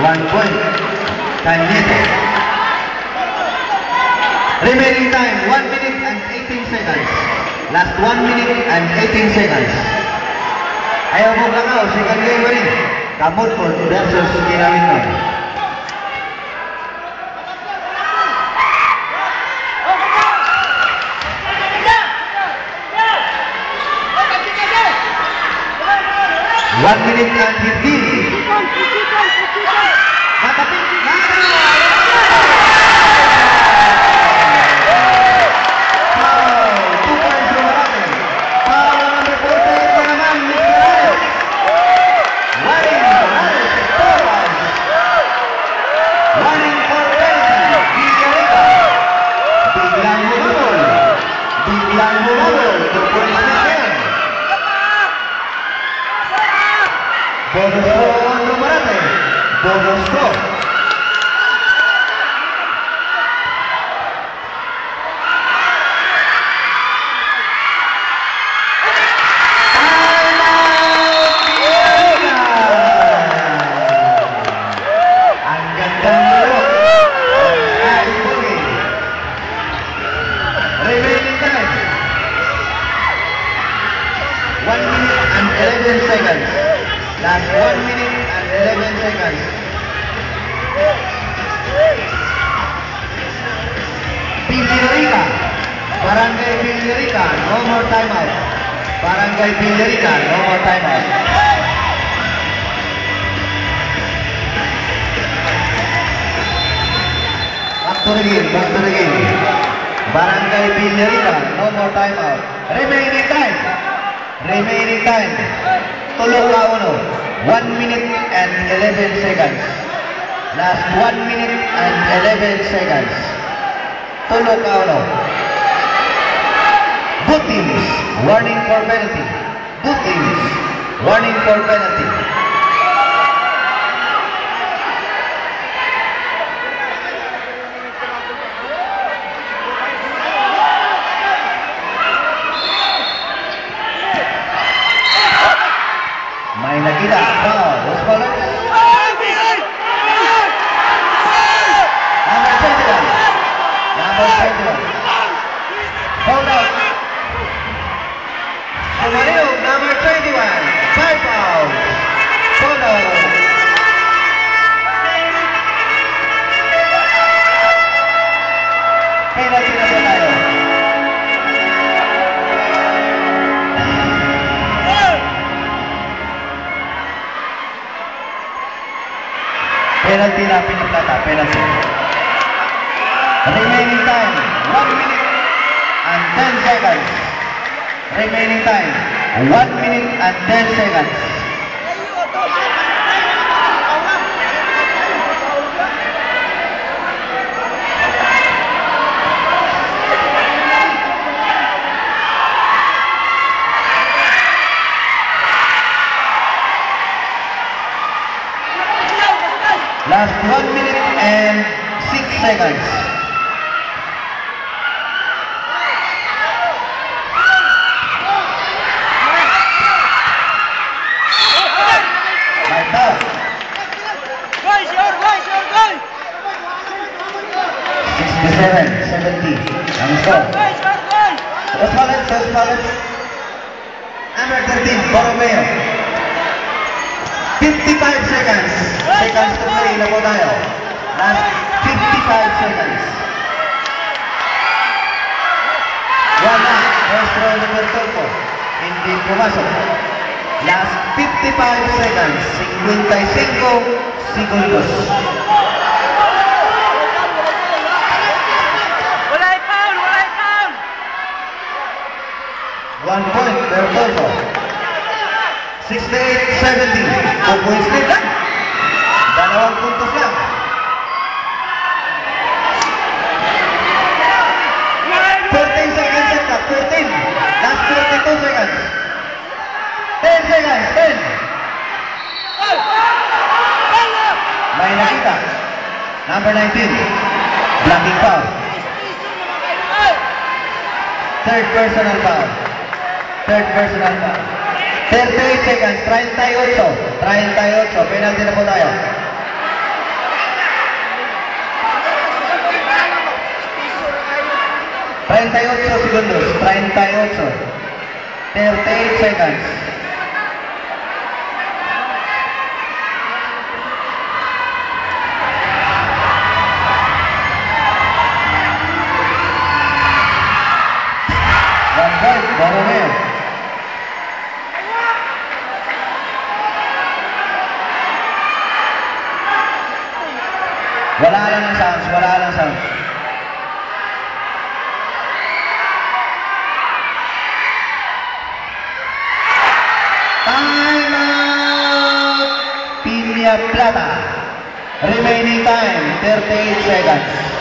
1 point. Cañete. Remaining time, 1 minute and 18 seconds. Last 1 minute and 18 seconds. Ayaw mo langaw, second game rin. Kamutford versus Kinawin. One minute and 15. Matapit. Bonus ko ang numarate. Bonus ko. Ang gandang laro. Remaining time. 1 minute and 11 seconds. Last 1 minute and 11 seconds. Villarica. Barangay Villarica. No more timeout. Barangay Villarica. No more timeout. Back to the game. Back to the game. Barangay Villarica. No more timeout. Remaining time. Remaining time. Tulog ka uno. 1 minute and 11 seconds. Last 1 minute and 11 seconds. Tulog ka uno. Both teams, warning for penalty. Both teams, warning for penalty. May nakita. Foul. Those followers. Number 21. Number 21. Hold out. Sumarillo, number 21. 5 fouls. Hold out. Penalty na po tayo. Penalty na piniplata, penalty. Remaining time, 1 minute and 10 seconds. Remaining time, 1 minute and 10 seconds. Last 1 minute and 6 seconds. Like that. 67, 70. Ang score. Dos balance. Number 13, Borromeo. 55 seconds. Seconds to play na po tayo. Last 55 seconds. Wala. First row number 12 po. Hindi pumasok. Last 55 seconds. 55 segundos. Walay foul! 1 point per Tolfo. 68-70. 2 points lead lang. 2 puntos lang. 14 seconds at that. 14. Last 42 seconds. 10 seconds. 10. May nakita. Number 19. Blocking foul. Third personal foul. 38 seconds. 38. Penalty na po tayo. 38 segundos. 38. 38 seconds. One point, Borromeo. Wala lang ang sounds, wala lang sounds. Time out! Piña Plata. Remaining time, 38 seconds.